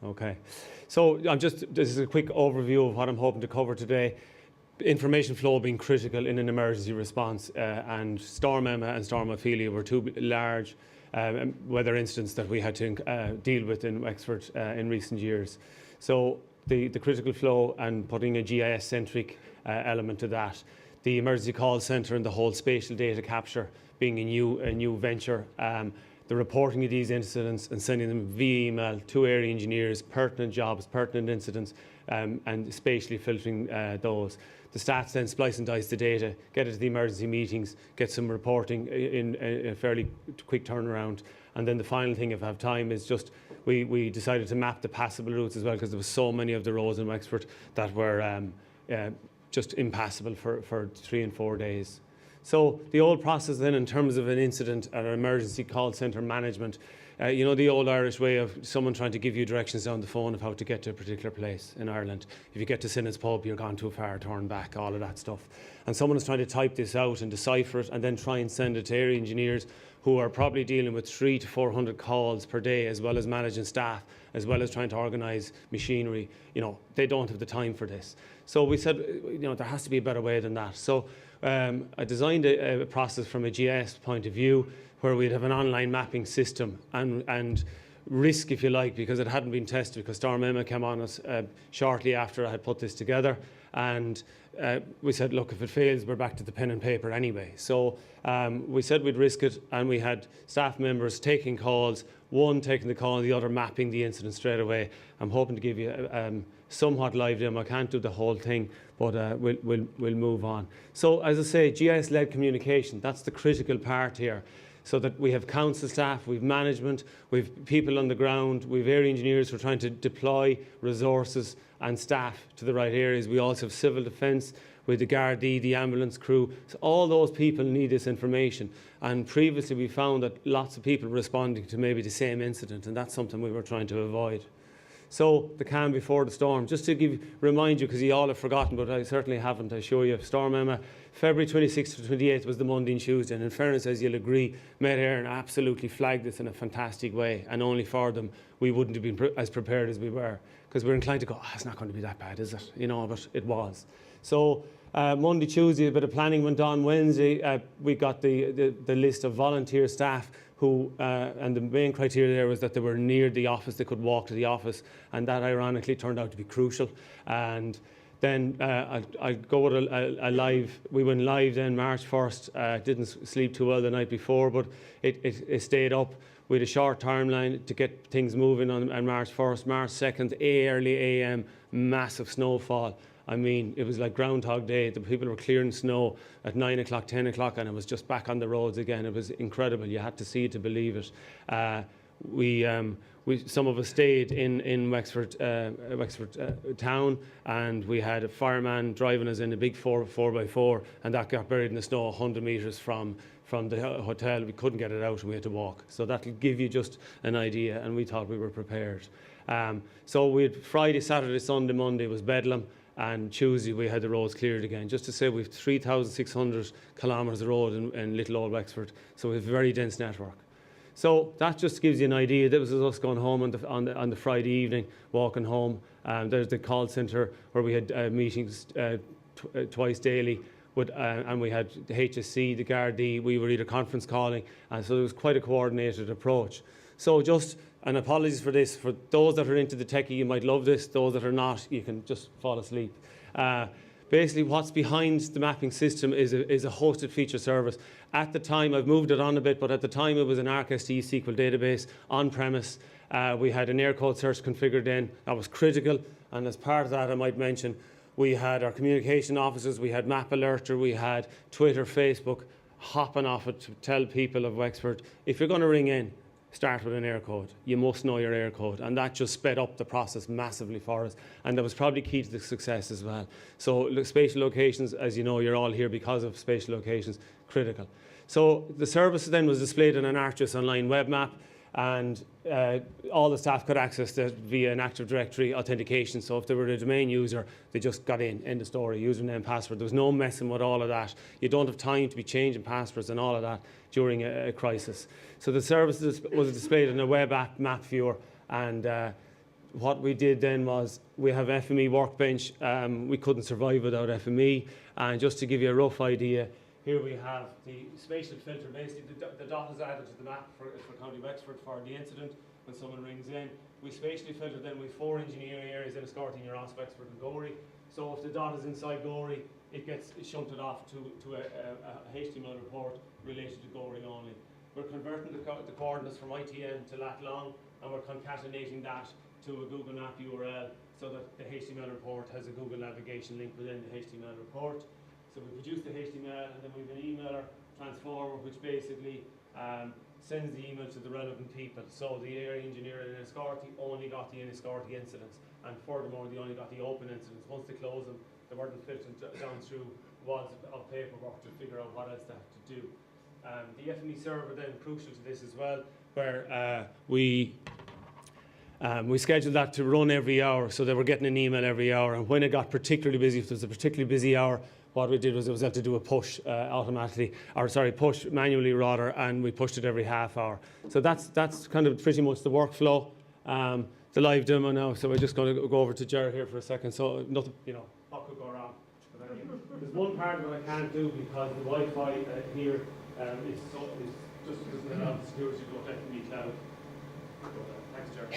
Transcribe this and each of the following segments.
Okay. So this is a quick overview of what I'm hoping to cover today. Information flow being critical in an emergency response, and Storm Emma and Storm Ophelia were two large weather incidents that we had to deal with in Wexford in recent years. So the critical flow and putting a GIS-centric element to that, the emergency call centre and the whole spatial data capture being a new venture, the reporting of these incidents and sending them via email to area engineers, pertinent jobs, pertinent incidents, and spatially filtering those. The stats then splice and dice the data, get it to the emergency meetings, get some reporting in a fairly quick turnaround. And then the final thing, if I have time, is just we decided to map the passable routes as well, because there were so many of the roads in Wexford that were just impassable for 3 and 4 days. So the old process then, in terms of an incident or emergency call centre management, you know, the old Irish way of someone trying to give you directions down the phone of how to get to a particular place in Ireland. If you get to Sinners Pub, you're gone too far, turn back, all of that stuff. And someone is trying to type this out and decipher it and then try and send it to area engineers who are probably dealing with 300 to 400 calls per day, as well as managing staff, as well as trying to organise machinery. You know, they don't have the time for this. So we said, you know, there has to be a better way than that. So I designed a process from a GIS point of view where we'd have an online mapping system and risk, if you like, because it hadn't been tested, because Storm Emma came on us shortly after I had put this together. And we said, look, if it fails, we're back to the pen and paper anyway. So we said we'd risk it, and we had staff members taking calls, one taking the call and the other mapping the incident straight away. I'm hoping to give you somewhat live demo. I can't do the whole thing, but we'll move on. So as I say, GIS-led communication, that's the critical part here. So that we have council staff, we've management, we've people on the ground, we've area engineers who are trying to deploy resources and staff to the right areas. We also have civil defence with the Gardaí, the ambulance crew. So all those people need this information. And previously we found that lots of people were responding to maybe the same incident, and that's something we were trying to avoid. So the calm before the storm, just to remind you, because you all have forgotten, but I certainly haven't, I show you. Storm Emma, February 26th to 28th was the Monday and Tuesday, and in fairness, as you'll agree, Met Éireann absolutely flagged this in a fantastic way, and only for them we wouldn't have been as prepared as we were, because we're inclined to go, oh, it's not going to be that bad, is it? You know, but it was. So Monday, Tuesday, a bit of planning went on. Wednesday, we got the list of volunteer staff who, and the main criteria there was that they were near the office, they could walk to the office, and that ironically turned out to be crucial. And then I'll go with a live, we went live then March 1st, didn't sleep too well the night before, but it stayed up. We had a short timeline to get things moving on March 1st, March 2nd, early AM, massive snowfall. I mean, it was like Groundhog Day. The people were clearing snow at 9 o'clock, 10 o'clock, and it was just back on the roads again. It was incredible. You had to see it to believe it. Some of us stayed in Wexford town, and we had a fireman driving us in a big 4x4, and that got buried in the snow 100 metres from the hotel. We couldn't get it out, and we had to walk. So that'll give you just an idea, and we thought we were prepared. So we had Friday, Saturday, Sunday, Monday was bedlam. And Tuesday we had the roads cleared again. Just to say, we've 3,600 kilometres of road in little old Wexford, so we have a very dense network. So that just gives you an idea. That was us going home on the Friday evening, walking home. There's the call centre where we had meetings twice daily, and we had the HSC, the Gardaí. We were either conference calling, and so it was quite a coordinated approach. So just, and apologies for this, for those that are into the techie, you might love this. Those that are not, you can just fall asleep. Basically, what's behind the mapping system is a hosted feature service. At the time, I've moved it on a bit, but at the time it was an ArcST SQL database on-premise. We had an air code search configured in. That was critical. And as part of that, I might mention, we had our communication officers, we had Map Alerter, we had Twitter, Facebook, hopping off it to tell people of Wexford, if you're going to ring in, start with an air code. You must know your air code, and that just sped up the process massively for us, and that was probably key to the success as well. So spatial locations, as you know, you're all here because of spatial locations, critical. So the service then was displayed in an ArcGIS online web map, and all the staff could access that via an Active Directory authentication. So if they were a domain user, they just got in, end of story, username, password. There was no messing with all of that. You don't have time to be changing passwords and all of that during a crisis. So the service was displayed in a web app, mapviewer, and what we did then was we have FME workbench. We couldn't survive without FME. And just to give you a rough idea, here we have the spatial filter. Basically, the dot is added to the map for County Wexford for the incident when someone rings in. We spatially filter then with 4 engineering areas in Escorting, Ross, Wexford and Gorey. So if the dot is inside Gorey, it gets shunted off to a HTML report related to Gorey only. We're converting the coordinates from ITN to lat long, and we're concatenating that to a Google Map URL so that the HTML report has a Google navigation link within the HTML report. So we produce the HTML, and then we have an emailer transformer which basically sends the email to the relevant people. So the area engineer in Escorty only got the Escorty incidents, and furthermore they only got the open incidents. Once they close them, they weren't filtered down through wads of paperwork to figure out what else they have to do. The FME server then crucial to this as well, where we scheduled that to run every hour, so they were getting an email every hour. And when it got particularly busy, if there was a particularly busy hour, what we did was have to do a push automatically, or sorry, push manually rather, and we pushed it every half hour. So that's kind of pretty much the workflow. The live demo now, so we're just going to go over to Ger here for a second. So nothing, what could go wrong? There's one part that I can't do because the Wi-Fi here is just doesn't allow the security to go to FME cloud. Thanks, Ger.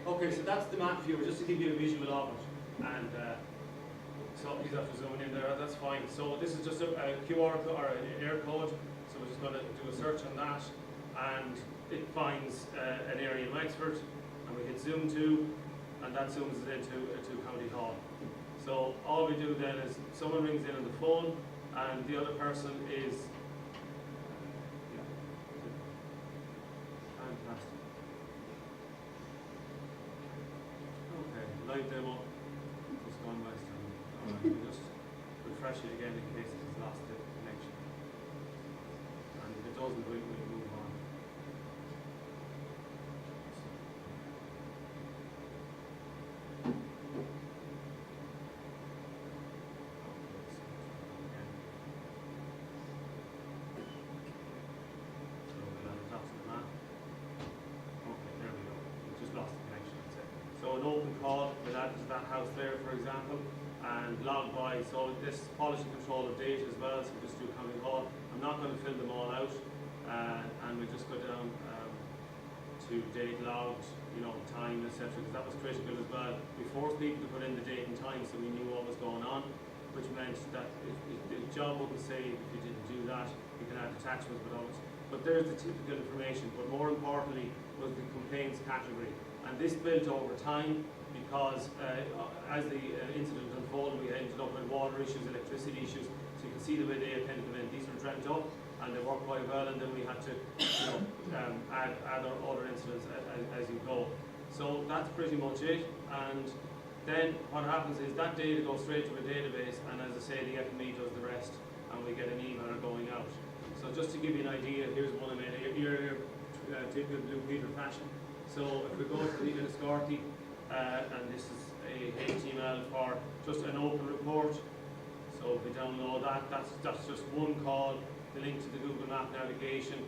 Okay, so that's the map viewer, just to give you a visual of it. And so you have to zoom in there, that's fine. So this is just a QR code or an air code. So we're just going to do a search on that, and it finds an area in Wexford, and we hit zoom to, and that zooms it into County Hall. So all we do then is someone rings in on the phone, and the other person is fantastic. Okay, live demo. Just gone by time. Alright, we'll just refresh it again in case it has lost the connection. And if it doesn't, we'll move on. So an open call will add to that house there, for example, and log by. So this policy control of data as well, so we just do County Hall. I'm not going to fill them all out, and we just go down to date logged, time, etc. Because that was critical as well. We forced people to put in the date and time so we knew what was going on, which meant that the job wouldn't save if you didn't do that. You can add attachments without it. But there's the typical information. But more importantly was the complaints category. And this built over time because as the incident unfolded, we ended up with water issues, electricity issues. So you can see the way they appended them in. These were dreamt up and they worked quite well, and then we had to add other incidents as you go. So that's pretty much it. And then what happens is that data goes straight to a database, and as I say, the FME does the rest, and we get an email going out. So just to give you an idea, here's one I made here, typical Blue Peter fashion. So if we go to the Escorty, and this is a HTML for just an open report. So if we download that, that's just one call, the link to the Google Map navigation,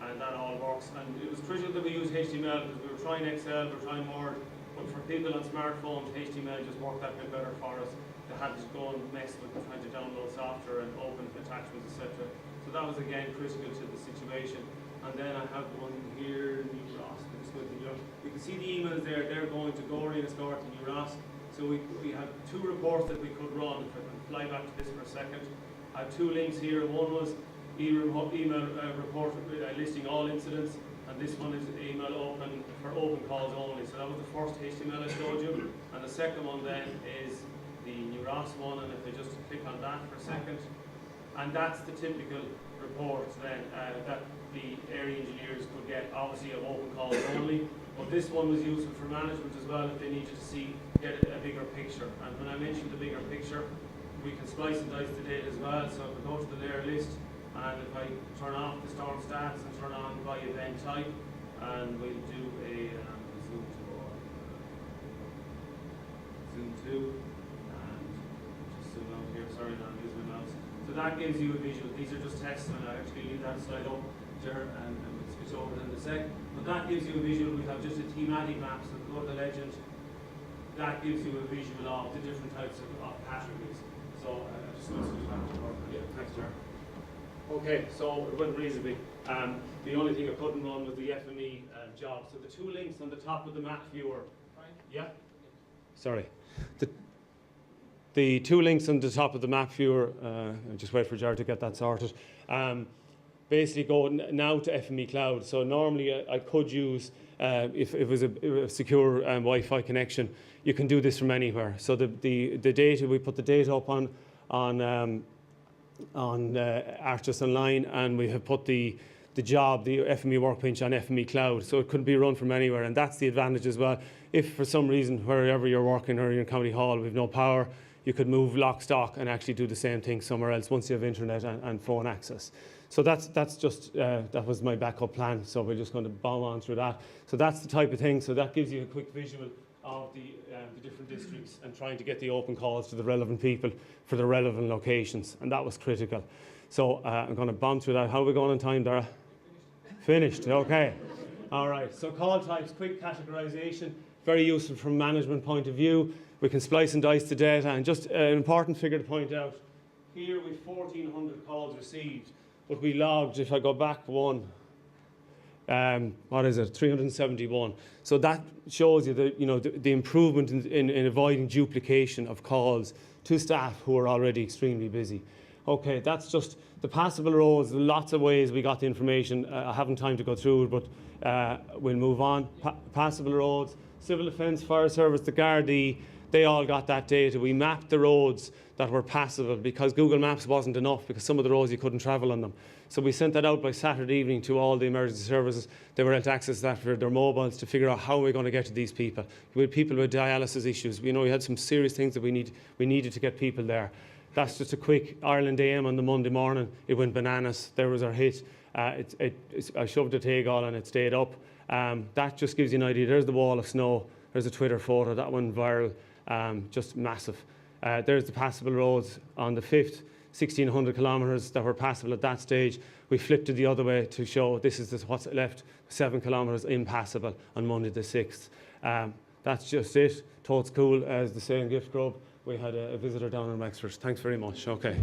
and that all works. And it was critical that we use HTML because we were trying Excel, we were trying Word, but for people on smartphones, HTML just worked that bit better for us. They had to go and mess with trying to download software and open attachments, etc. So that was again critical to the situation. And then I have one here, New Ross. You can see the emails there, they're going to Gorey and Escort and New Ross. So we have 2 reports that we could run. If I can fly back to this for a second. I have 2 links here. One was email report listing all incidents, and this one is email open for open calls only. So that was the first HTML I showed you. And the second one then is the New Ross one, and if I just click on that for a second, and that's the typical report then that the area engineers could get, obviously of open calls only, but this one was useful for management as well if they needed to get a bigger picture. And when I mentioned the bigger picture, we can slice and dice the data as well. So if we go to the layer list, and if I turn off the storm stats and turn on by event type, and we'll do a zoom to, and just zoom out here, sorry, now I'm using my mouse. So that gives you a visual. These are just tests, and I actually leave that slide up there, and we'll switch over in a sec. But that gives you a visual. We have just a thematic map, so go to the legend, that gives you a visual of the different types of categories. So just going to switch back to Burke. Yeah, thanks, Jared. Okay, so it went reasonably. The only thing I couldn't run was the FME job. So the two links on the top of the map viewer. Yeah? Sorry. The two links on the top of the map viewer, I'll just wait for Jared to get that sorted. Basically go now to FME Cloud. So normally I could use, if it was a secure Wi-Fi connection, you can do this from anywhere. So the data, we put the data up on Arctis Online, and we have put the job, the FME workbench on FME Cloud, so it could be run from anywhere, and that's the advantage as well. If for some reason, wherever you're working or you're in County Hall, we've no power, you could move lock, stock and actually do the same thing somewhere else once you have internet and phone access. So that's just, that was my backup plan, so we're just going to bomb on through that. So that's the type of thing, so that gives you a quick visual of the different districts and trying to get the open calls to the relevant people for the relevant locations, and that was critical. So I'm going to bomb through that. How are we going on time, Dara? Finished, okay. All right, so call types, quick categorization, very useful from management point of view. We can splice and dice the data, and just an important figure to point out. Here we've 1,400 calls received, but we logged, if I go back one, what is it, 371. So that shows you the improvement in avoiding duplication of calls to staff who are already extremely busy. Okay, that's just the passable roads, lots of ways we got the information. I haven't time to go through it, but we'll move on. Passable roads, civil defence, fire service, the Gardaí, they all got that data. We mapped the roads that were passable because Google Maps wasn't enough, because some of the roads you couldn't travel on them. So we sent that out by Saturday evening to all the emergency services. They were able to access that for their mobiles to figure out how we're going to get to these people. We had people with dialysis issues. We had some serious things that we needed to get people there. That's just a quick Ireland AM on the Monday morning. It went bananas. There was our hit. I shoved a Tegall and it stayed up. That just gives you an idea. There's the wall of snow. There's a Twitter photo. That went viral. Just massive. There's the passable roads on the 5th, 1,600 kilometres that were passable at that stage. We flipped it the other way to show this is what's left, 7 kilometres impassable on Monday the 6th. That's just it. Totes cool, as the saying Gift Grub. We had a visitor down in Wexford. Thanks very much. Okay.